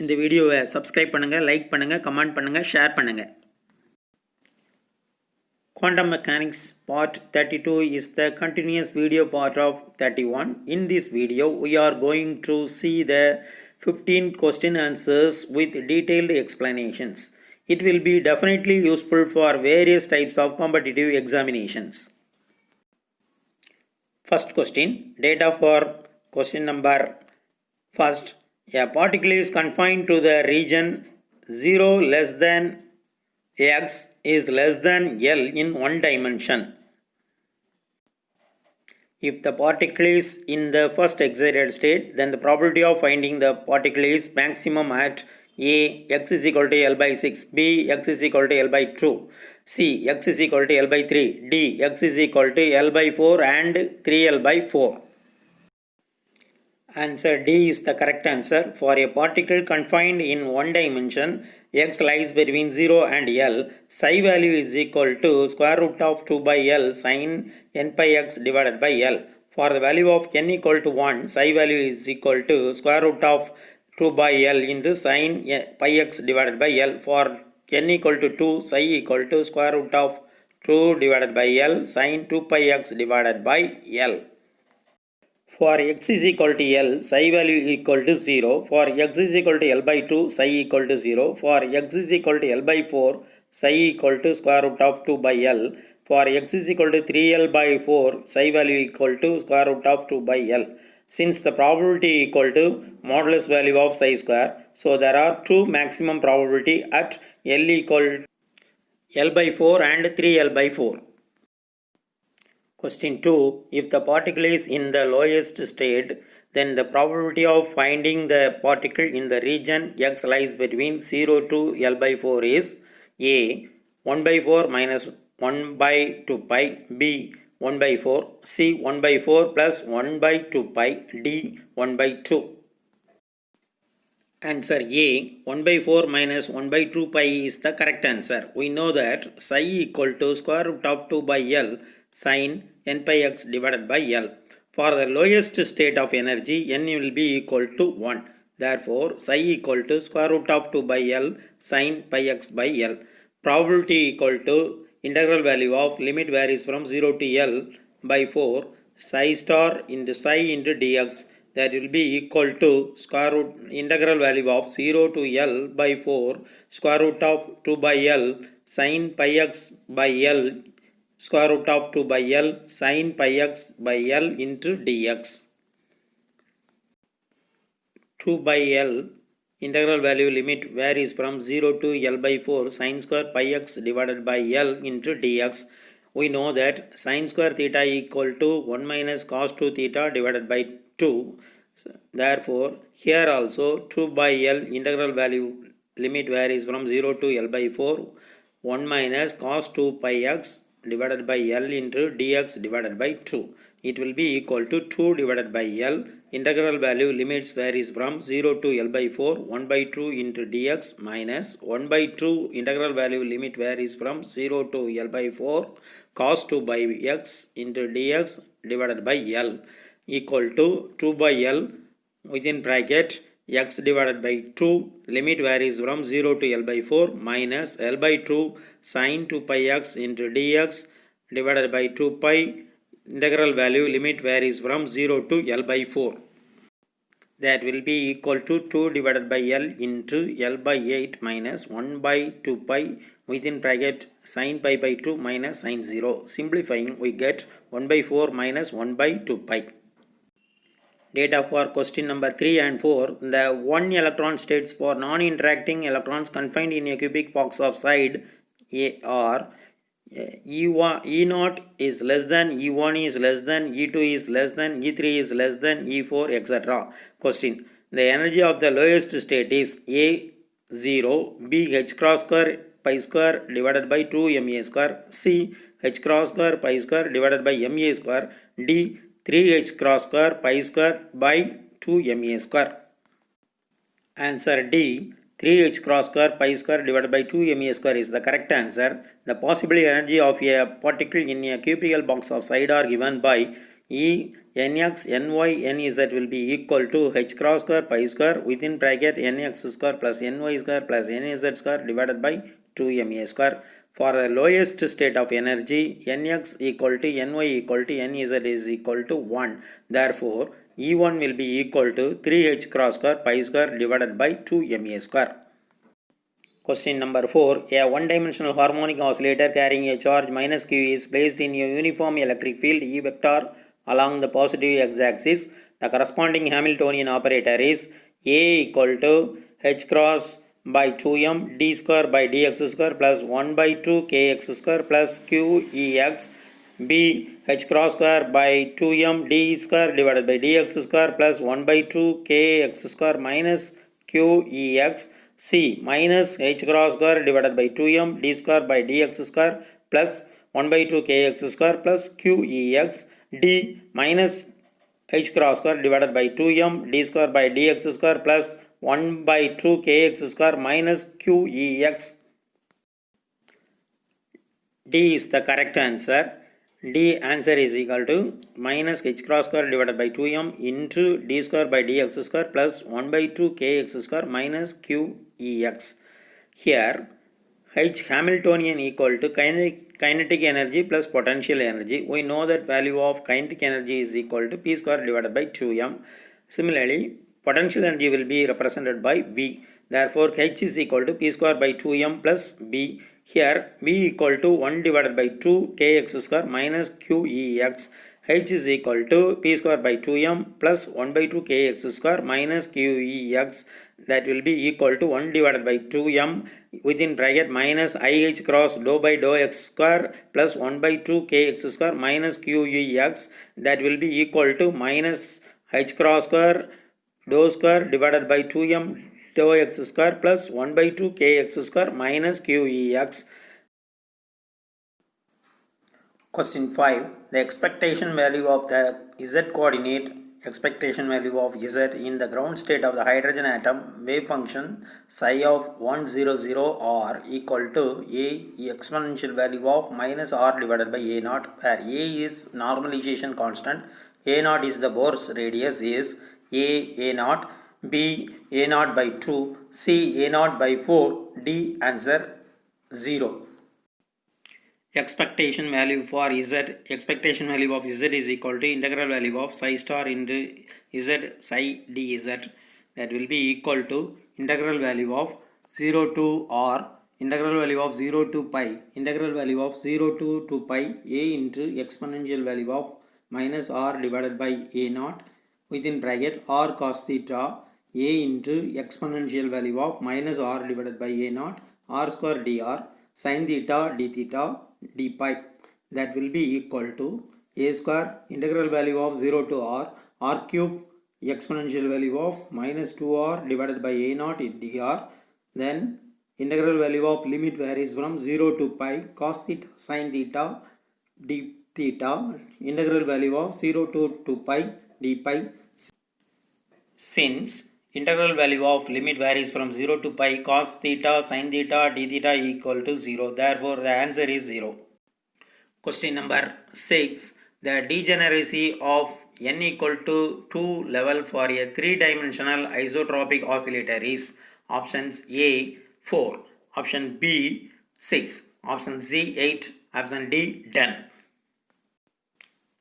இந்த வீடியோவை சப்ஸ்கிரைப் பண்ணுங்க, லைக் பண்ணுங்க, கமெண்ட் பண்ணுங்க, ஷேர் பண்ணுங்க. Quantum mechanics part 32 is the continuous video part of 31. In this video, we are going to see the 15 question answers with detailed explanations. It will be definitely useful for various types of competitive examinations. First question, data for question number first. A particle is confined to the region 0 less than x is less than L in one dimension. If the particle is in the first excited state, then the probability of finding the particle is maximum at A. X is equal to L by 6, B. X is equal to L by 2, C. X is equal to L by 3, D. X is equal to L by 4 and 3L by 4. Answer D is the correct answer. For a particle confined in one dimension, x lies between 0 and L. Psi value is equal to square root of 2 by L sin n pi x divided by L. For the value of n equal to 1, psi value is equal to square root of 2 by L into sin pi x divided by L. For n equal to 2, psi equal to square root of 2 divided by L sin 2 pi x divided by L. For x is equal to L, psi value equal to 0. For x is equal to L by 2, psi equal to 0. For x is equal to L by 4, psi equal to square root of 2 by L. For x is equal to 3L by 4, psi value equal to square root of 2 by L. Since the probability equal to modulus value of psi square, so there are two maximum probability at L equal L by 4 and 3L by 4. Question 2. If the particle is in the lowest state, then the probability of finding the particle in the region x lies between 0 to L by 4 is A. 1 by 4 minus 1 by 2 pi, B. 1 by 4, C. 1 by 4 plus 1 by 2 pi, D. 1 by 2. Answer A. 1 by 4 minus 1 by 2 pi is the correct answer. We know that psi equal to square root of 2 by L sin n pi x divided by L. For the lowest state of energy, n will be equal to 1. Therefore, psi equal to square root of 2 by L sin pi x by L. Probability equal to integral value of limit varies from 0 to L by 4 psi star into psi into dx. That will be equal to square root integral value of 0 to L by 4 square root of 2 by L sin pi x by L square root of 2 by L sin pi x by L into dx. 2 by L integral value limit varies from 0 to L by 4 sin square pi x divided by L into dx. We know that sin square theta equal to 1 minus cos 2 theta divided by 2. Therefore, here also 2 by L integral value limit varies from 0 to L by 4 1 minus cos 2 pi x divided by L into dx divided by 2. It will be equal to 2 divided by L. Integral value limits varies from 0 to L by 4 1 by 2 into dx minus 1 by 2 integral value limit varies from 0 to L by 4 cos 2 by x into dx divided by L equal to 2 by L within bracket x divided by 2 limit varies from 0 to L by 4 minus L by 2 sin 2 pi x into dx divided by 2 pi integral value limit varies from 0 to L by 4. That will be equal to 2 divided by L into L by 8 minus 1 by 2 pi within bracket sin pi by 2 minus sin 0. Simplifying, we get 1 by 4 minus 1 by 2 pi. Data for question number 3 and 4. The 1 electron states for non-interacting electrons confined in a cubic box of side are E0 is less than, E1 is less than, E2 is less than, E3 is less than, E4 etc. Question. The energy of the lowest state is A0, B h cross square pi square divided by 2 ma square, C h cross square pi square divided by ma square, D 3h cross square pi square by 2 ma square. Answer D. 3h cross square pi square divided by 2 ma square is the correct answer. The possible energy of a particle in a cubical box of side are given by E nx, ny, nz will be equal to h cross square pi square within bracket nx square plus ny square plus nz square divided by 2ma square. For the lowest state of energy, nx equal to ny equal to nz is equal to 1. Therefore, E1 will be equal to 3h cross square pi square divided by 2ma square. Question number 4. A one-dimensional harmonic oscillator carrying a charge minus q is placed in a uniform electric field E vector along the positive x-axis. The corresponding Hamiltonian operator is A equal to h cross by 2m d square by dx square plus 1 by 2 kx square plus qex. B h cross square by 2m d square divided by dx square plus 1 by 2 kx square minus qex. C minus h cross square divided by 2m d square by dx square plus 1 by 2 kx square plus qex. D minus h cross square divided by 2m d square by dx square plus 1 by 2 kx square minus qex. D is the correct answer. D answer is equal to minus h cross square divided by 2m into d square by dx square plus 1 by 2 kx square minus qex. Here H Hamiltonian equal to kinetic energy plus potential energy. We know that value of kinetic energy is equal to p square divided by 2m. Similarly, potential energy will be represented by V. Therefore, H is equal to p square by 2m plus B. Here, V equal to 1 divided by 2 kx square minus qex. H is equal to p square by 2m plus 1 by 2 kx square minus qex. That will be equal to 1 divided by 2m within bracket minus ih cross dou by dou x square plus 1 by 2 kx square minus qex. That will be equal to minus h cross square dou square divided by 2m dou x square plus 1 by 2 kx square minus qex. Question 5. The expectation value of the z coordinate expectation value of z in the ground state of the hydrogen atom wave function psi of 100 r equal to a exponential value of minus r divided by a naught, where a is normalization constant, a naught is the Bohr's radius, is a naught, b a naught by 2, c a naught by 4, d answer 0. Expectation value for z, expectation value of z is equal to integral value of psi star into z psi dz. That will be equal to integral value of 0 to r, integral value of 0 to pi, integral value of 0 to 2 pi a into exponential value of minus r divided by a naught within bracket r cos theta a into exponential value of minus r divided by a naught r square dr sin theta d theta d pi. That will be equal to a square integral value of 0 to r cube exponential value of minus 2r divided by a naught dr. Then integral value of limit varies from 0 to pi cos theta sin theta d theta, integral value of 0 to 2 pi d pi. Since integral value of limit varies from 0 to pi cos theta sin theta d theta equal to 0. Therefore, the answer is 0. Question number 6. The degeneracy of n equal to 2 level for a 3-dimensional isotropic oscillator is options A 4, option B 6, option C 8, option D 10.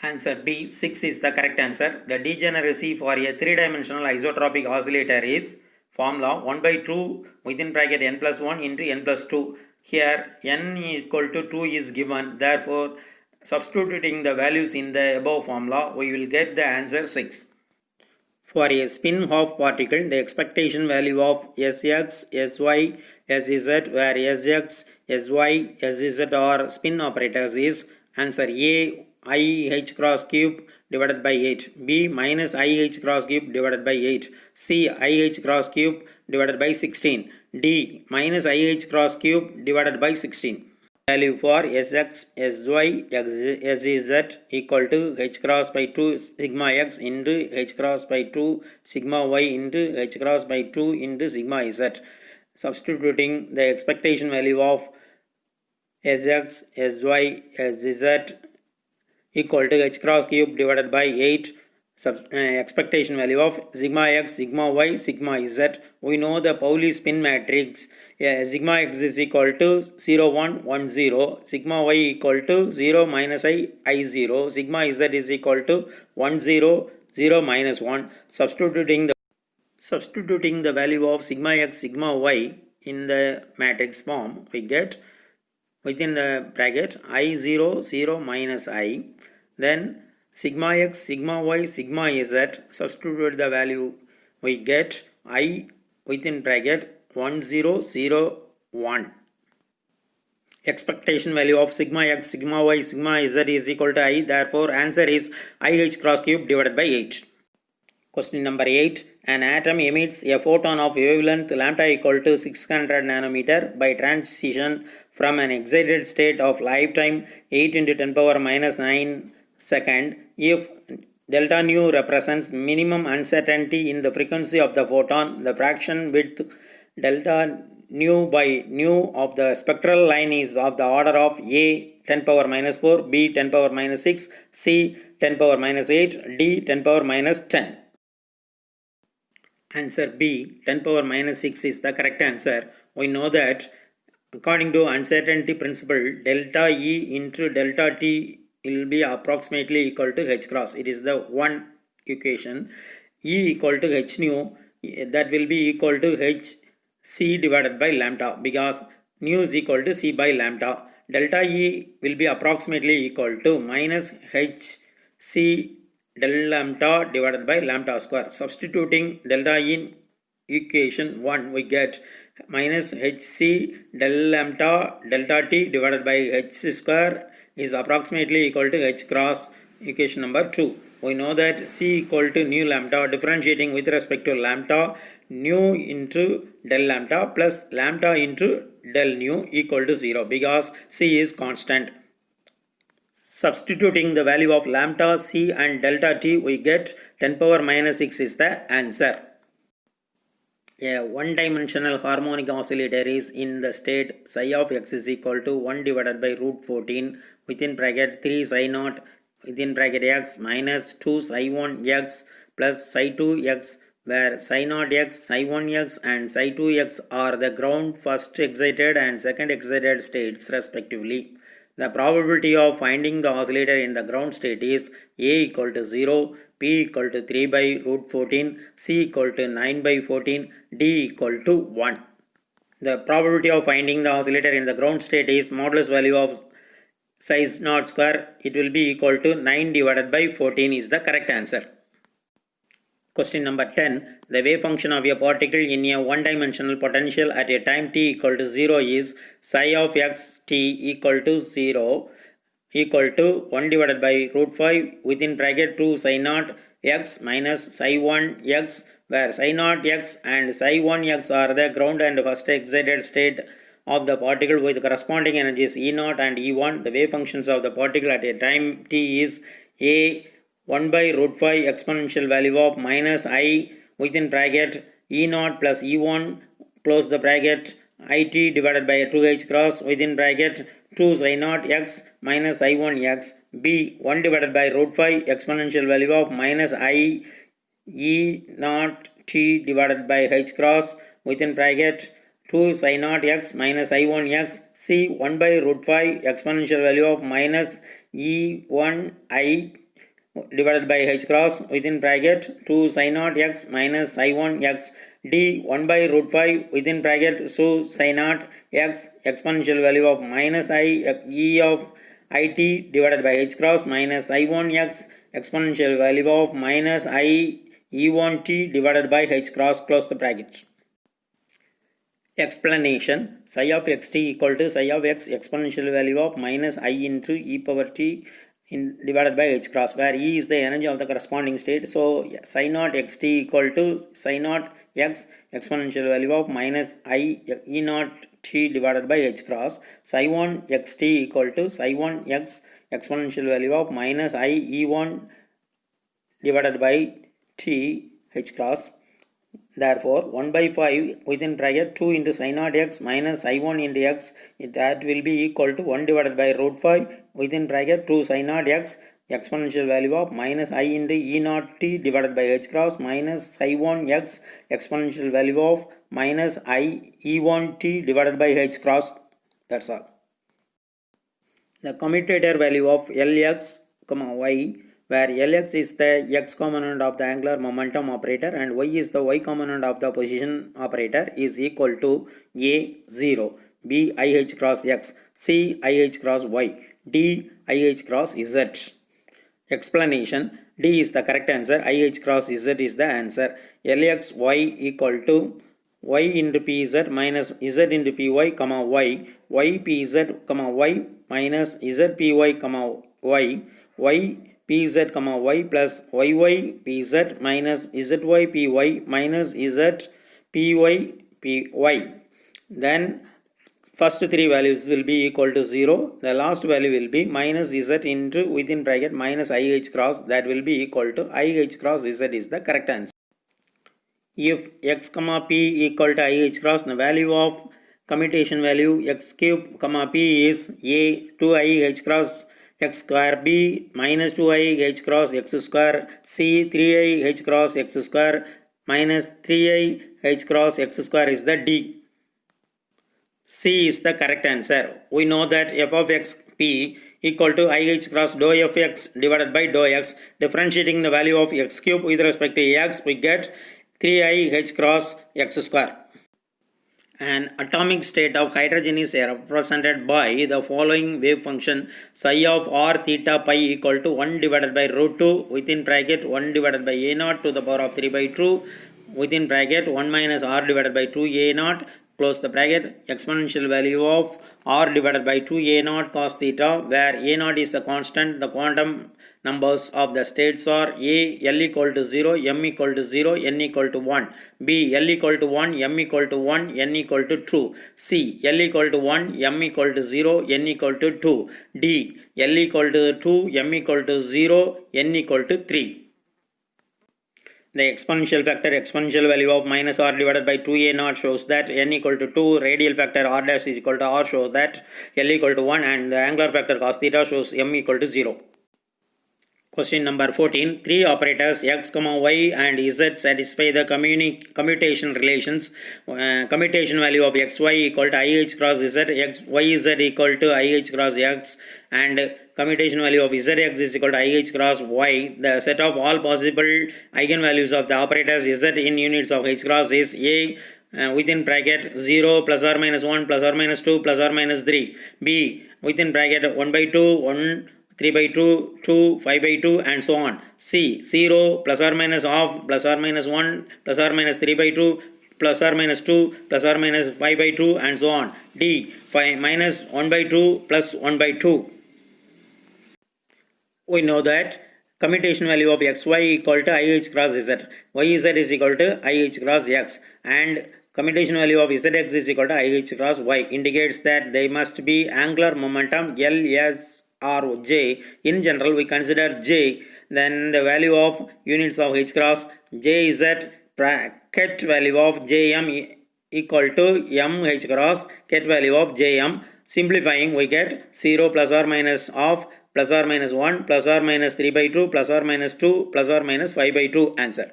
Answer B 6 is the correct answer. The degeneracy for a 3-dimensional isotropic oscillator is formula 1 by 2 within bracket n plus 1 into n plus 2. Here n equal to 2 is given. Therefore, substituting the values in the above formula, we will get the answer 6. For a spin half particle, the expectation value of Sx, Sy, Sz, where Sx, Sy, Sz are spin operators is answer A I h cross cube divided by 8, B minus I h cross cube divided by 8, C I h cross cube divided by 16, D minus I h cross cube divided by 16. Value for Sx, Sy, Sz equal to h cross by 2 sigma x into h cross by 2 sigma y into h cross by 2 into sigma z. Substituting the expectation value of Sx, Sy, Sz equal to h cross cube divided by 8 expectation value of sigma x, sigma y, sigma z. We know the Pauli spin matrix. Sigma x is equal to 0, 1, 1, 0. Sigma y equal to 0, minus I 0. Sigma z is equal to 1, 0, 0, minus 1. Substituting the value of sigma x, sigma y in the matrix form, we get within the bracket I0, 0, minus I. Then sigma x, sigma y, sigma z. Substitute the value, we get I within bracket 1, 0, 0, 1. Expectation value of sigma x, sigma y, sigma z is equal to I. Therefore, answer is IH cross cube divided by 8. Question number 8. An atom emits a photon of wavelength lambda equal to 600 nanometer by transition from an excited state of lifetime 8 into 10 power minus 9 second if delta nu represents minimum uncertainty in the frequency of the photon. The fraction width delta nu by nu of the spectral line is of the order of A 10 power minus 4, B 10 power minus 6, C 10 power minus 8, D 10 power minus 10. Answer B, 10 power minus 6 is the correct answer. We know that according to uncertainty principle, delta E into delta T will be approximately equal to H cross. It is the one equation. E equal to H nu, that will be equal to H C divided by lambda, because nu is equal to C by lambda. Delta E will be approximately equal to minus H C del lambda divided by lambda square. Substituting delta in equation 1, we get minus hc del lambda delta t divided by h square is approximately equal to h cross equation number 2. We know that c equal to nu lambda, differentiating with respect to lambda, nu into del lambda plus lambda into del nu equal to 0, because c is constant. Substituting the value of lambda, c and delta t, we get 10 power minus 6 is the answer. A one-dimensional harmonic oscillator is in the state psi of x is equal to 1 divided by root 14 within bracket 3 psi naught within bracket x minus 2 psi 1 x plus psi 2 x, where psi naught x, psi 1 x and psi 2 x are the ground first excited and second excited states respectively. The probability of finding the oscillator in the ground state is A equal to 0, P equal to 3 by root 14, C equal to 9 by 14, D equal to 1. The probability of finding the oscillator in the ground state is modulus value of size naught square. It will be equal to 9 divided by 14 is the correct answer. Question number 10. The wave function of a particle in a one-dimensional potential at a time t equal to 0 is psi of x t equal to 0 equal to 1 divided by root 5 within bracket 2 psi naught x minus psi 1 x, where psi naught x and psi 1 x are the ground and first excited state of the particle with corresponding energies E0 and E1. The wave functions of the particle at a time t is a 1 by root 5 exponential value of minus I within bracket E0 plus E1 close the bracket IT divided by 2h cross within bracket 2 psi naught x minus I1 x, B 1 divided by root 5 exponential value of minus I E0 t divided by h cross within bracket 2 psi naught x minus I1 x, C 1 by root 5 exponential value of minus E1 I divided by h cross within bracket 2 psi naught x minus I1 x, D 1 by root 5 within bracket 2 psi naught x exponential value of minus I e of it divided by h cross minus I1 x exponential value of minus I e1 t divided by h cross, close the bracket. Explanation. Psi of xt equal to psi of x exponential value of minus I into e power t divided by h cross, where E is the energy of the corresponding state. So psi naught xt equal to psi naught x exponential value of minus I e naught t divided by h cross. Psi 1 xt equal to psi 1 x exponential value of minus I e1 divided by t h cross. Therefore, 1 by 5 within bracket 2 into psi naught x minus I1 into x, that will be equal to 1 divided by root 5 within bracket 2 psi naught x exponential value of minus I into E naught t divided by h cross minus psi 1 x exponential value of minus I E1 t divided by h cross. That's all. The commutator value of Lx, y, where Lx is the x component of the angular momentum operator and y is the y component of the position operator, is equal to A0, B IH cross x, C IH cross y, D IH cross z. Explanation: D is the correct answer, IH cross z is the answer. Lx_y equal to y into pz minus z into py, y pz, y minus zpy, y pz, y plus y pz minus zy py minus zpy py. Then first three values will be equal to 0. The last value will be minus z into within bracket minus IH cross, that will be equal to IH cross z is the correct answer. If x comma p equal to IH cross, the value of commutation value x cube comma p is a 2IH cross x square, b minus 2IH cross x square, c 3IH cross x square minus 3IH cross x square is the D. C is the correct answer. We know that f of x p equal to IH cross dou f x divided by dou x. Differentiating the value of x cube with respect to x, we get 3IH cross x square. An atomic state of hydrogen is represented by the following wave function: psi of r theta pi equal to 1 divided by root 2 within bracket 1 divided by a naught to the power of 3 by 2 within bracket 1 minus r divided by 2 a naught close the bracket, exponential value of r divided by 2 a naught cos theta, where a naught is a constant. The quantum numbers of the states are a l equal to 0, m equal to 0, n equal to 1, b l equal to 1, m equal to 1, n equal to 2, c l equal to 1, m equal to 0, n equal to 2, d l equal to 2, m equal to 0, n equal to 3. The exponential value of minus r divided by 2a naught shows that n equal to 2, radial factor r dash is equal to r shows that l equal to 1, and the angular factor cos theta shows m equal to 0. Question number 14. Three operators x, y and z satisfy the commutation relations. Commutation value of xy equal to IH cross z, yz equal to IH cross x, and commutation value of zx is equal to IH cross y. The set of all possible eigenvalues of the operators z in units of h cross is a within bracket 0 plus or minus 1 plus or minus 2 plus or minus 3, b within bracket 1 by 2 1 3 by 2 2 5 by 2 and so on, c 0 plus or minus half plus or minus 1 plus or minus 3 by 2 plus or minus 2 plus or minus 5 by 2 and so on, d 5 minus 1 by 2 plus 1 by 2. We know that commutation value of xy equal to IH cross z, yz is equal to IH cross x, and commutation value of zx is equal to IH cross y indicates that they must be angular momentum L, S or j. In general, we consider j, then the value of units of h cross j is at ket value of jm equal to m h cross ket value of jm. Simplifying, we get 0 plus or minus half plus or minus 1 plus or minus 3 by 2 plus or minus 2 plus or minus 5 by 2 answer.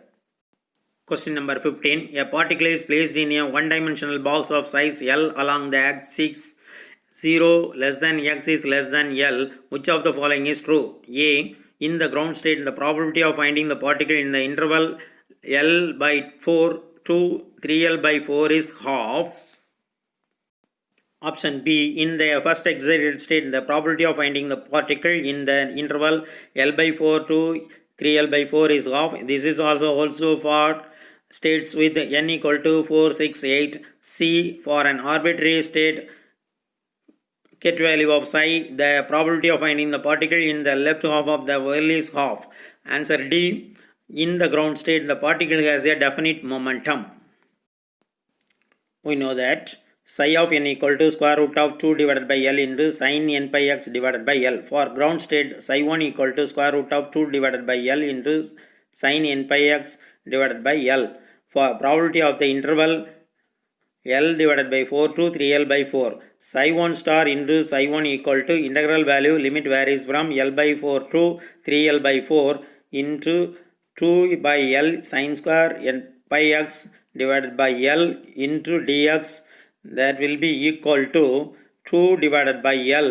Question number 15. A particle is placed in a one-dimensional box of size L along the axis 0 less than x is less than L. Which of the following is true? A. In the ground state, the probability of finding the particle in the interval L by 4 to 3L by 4 is half. Option B. In the first excited state, the probability of finding the particle in the interval L by 4 to 3L by 4 is half. This is also for states with n equal to 4, 6, 8. C. For an arbitrary state ket value of psi, the probability of finding the particle in the left half of the well is half. Answer D. In the ground state, the particle has a definite momentum. We know that psi of n equal to square root of 2 divided by L into sin n pi x divided by L. For ground state, psi 1 equal to square root of 2 divided by L into sin n pi x divided by L. For probability of the interval L divided by 4 to 3L by 4. Psi 1 star into psi 1 equal to integral value limit varies from L by 4 to 3L by 4 into 2 by L sin square n pi x divided by L into dx, that will be equal to 2 divided by L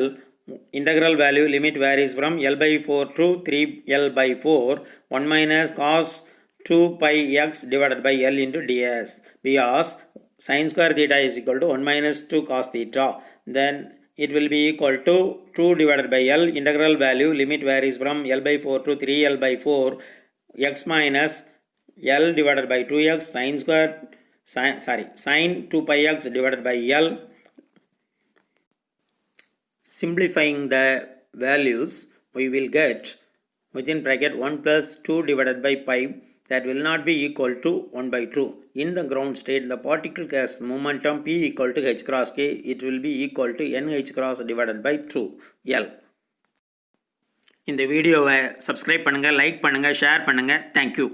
integral value limit varies from L by 4 to 3L by 4 1 minus cos 2 pi x divided by L into ds, because sin square theta is equal to 1 minus 2 cos theta, then it will be equal to 2 divided by L integral value limit varies from L by 4 to 3L by 4 x minus L divided by 2x sin square sin 2 pi x divided by L. Simplifying the values, we will get within bracket 1 plus 2 divided by pi, that will not be equal to 1 by 2. In the ground state, the particle has momentum p equal to h cross k, it will be equal to nh cross divided by 2L. இந்த வீடியோவை subscribe பண்ணுங்கள், like பண்ணுங்கள், share பண்ணுங்கள். Thank you.